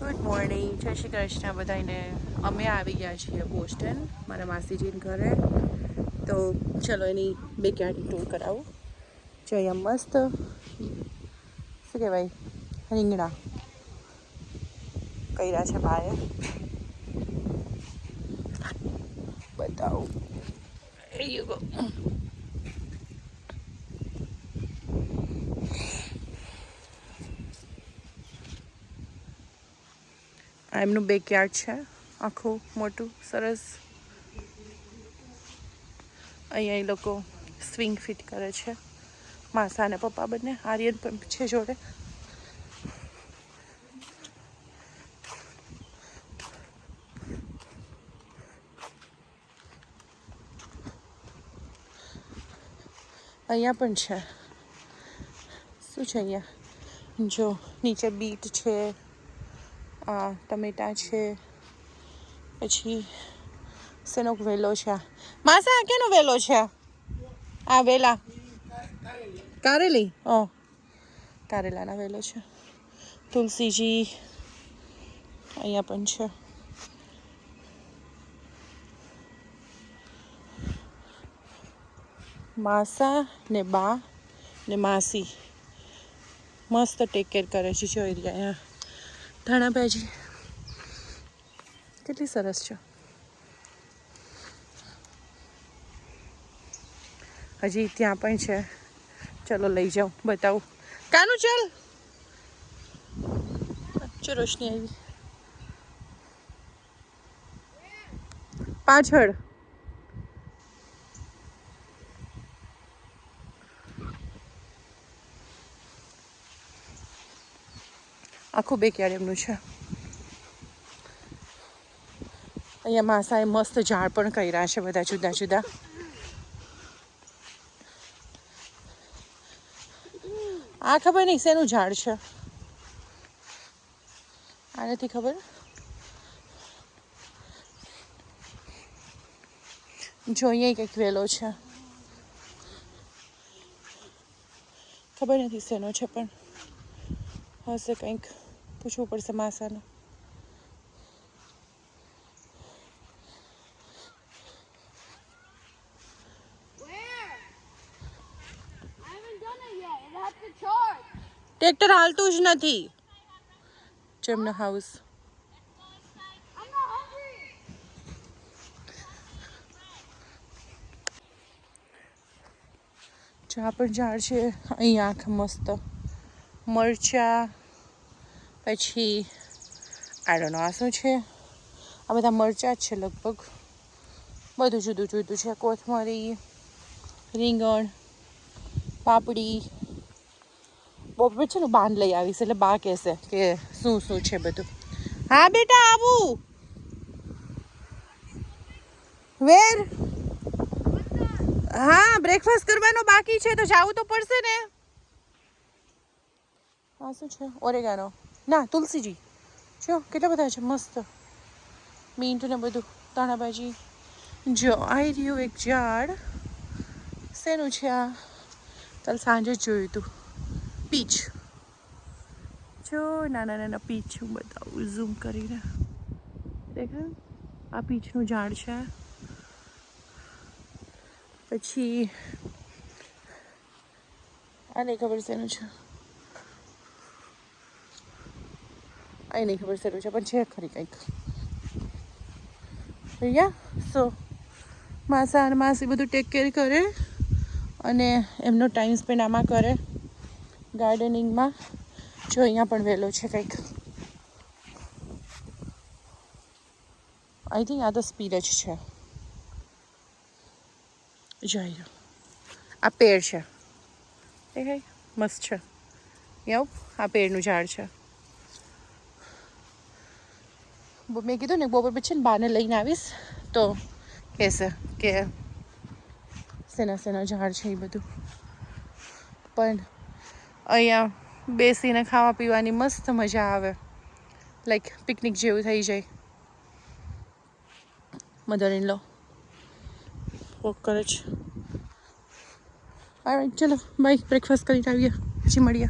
Good morning, જય શ્રી કૃષ્ણ બધાને. અમે આવી ગયા છીએ બોસ્ટન મારા માસીજીના ઘરે. તો ચલો એની બેકયાર્ડ ટૂર કરાવું. જો અહીંયા મસ્ત શું કહેવાય રીંગણા કર્યા છે બાએ. બતાવું એ ગો. આ એમનું બેકયાર્ડ છે, આખું મોટું સરસ. અહીંયા એ લોકો સ્વિંગ ફિટ કરે છે, માસા અને પપ્પા બંને. આર્યન પણ છે જોડે. અહીંયા પણ છે, શું છે અહીંયા જો નીચે બીટ છે, ટમેટા છે, પછી શેનો વેલો છે. માસા કેનો વેલો છે? આ વેલા કારેલી. કારેલાના વેલો છે. તુલસીજી અહીંયા પણ છે. માસા ને બા ને માસી મસ્ત ટેક કેર કરે છે. જોઈ રહ્યા અહીંયા ધાણા ભાજી કેટલી સરસ છે. હજી ત્યાં પણ છે. ચલો લઈ જાઉં, બતાવું. કાનું ચાલ. જો રોશની આવી પાછળ. આખું બેકયાર્ડ એમનું છે. અહીંયા માસાએ મસ્ત ઝાડ પણ કર્યા છે બધા જુદા જુદા. આ ખબર નહીં શેનું ઝાડ છે, આ નથી ખબર. જો અહીંયા કંઈક વેલો છે, ખબર નથી શેનો છે, પણ હશે કંઈક. પૂછવું પડશે માસાને. ટ્રેક્ટર હાલતું જ નથી. જેમનો હાઉસ જ્યાં પણ ઝાડ છે. અહીંયા આખા મસ્ત મરચા, પછી આડોનો આ શું છે? આ બધા મરચા જ છે લગભગ. બધું જુદું જુદું છે. કોથમરી, રીંગણ, પાપડી. બપોર છે ને બાંધ લઈ આવીશ એટલે બા કહેશે કે શું શું છે બધું. હા બેટા આવું. વેર? હા, બ્રેકફાસ્ટ કરવાનો બાકી છે તો જાવું તો પડશે ને. આ શું છે? ઓરેગાનો ના તુલસીજી. જો કેટલા બધા છે મસ્ત. મીન્ટ ને બધું, ધાણા ભાજી. જો આવી રહ્યું એક ઝાડ. શેનું છે આ? કાલ સાંજે જ જોયું હતું. પીચ. જો નાના નાના પીચ હું બતાવું ઝૂમ કરીને. દેખાય? આ પીચનું ઝાડ છે. પછી આ નહીં ખબર શેનું છે. આ નહીં ખબર શેનું છે, પણ છે ખરી કંઈક. યા સો માસા અને માસી બધું ટેક કેર કરે અને એમનો ટાઈમ સ્પેન્ડ આમાં કરે, ગાર્ડનિંગમાં. જો અહીંયા પણ વેલો છે કંઈક. આઈ થિંક આ તો સ્પીરચ છે. જોઈ આ પેડ છે, દેખાય મસ્ત છે. યપ આ પેડનું ઝાડ છે. મેં કીધું ને બપોર પછી ને બાને લઈને આવીશ તો કહેશે કે શેના શેના ઝાડ છે એ બધું. પણ અહીંયા બેસીને ખાવા પીવાની મસ્ત મજા આવે. લાઈક પિકનિક જેવું થઈ જાય. મધર ઇન લો વોક કરે છે. ચલો બાય, બ્રેકફાસ્ટ કરીને આવીએ પછી મળીએ.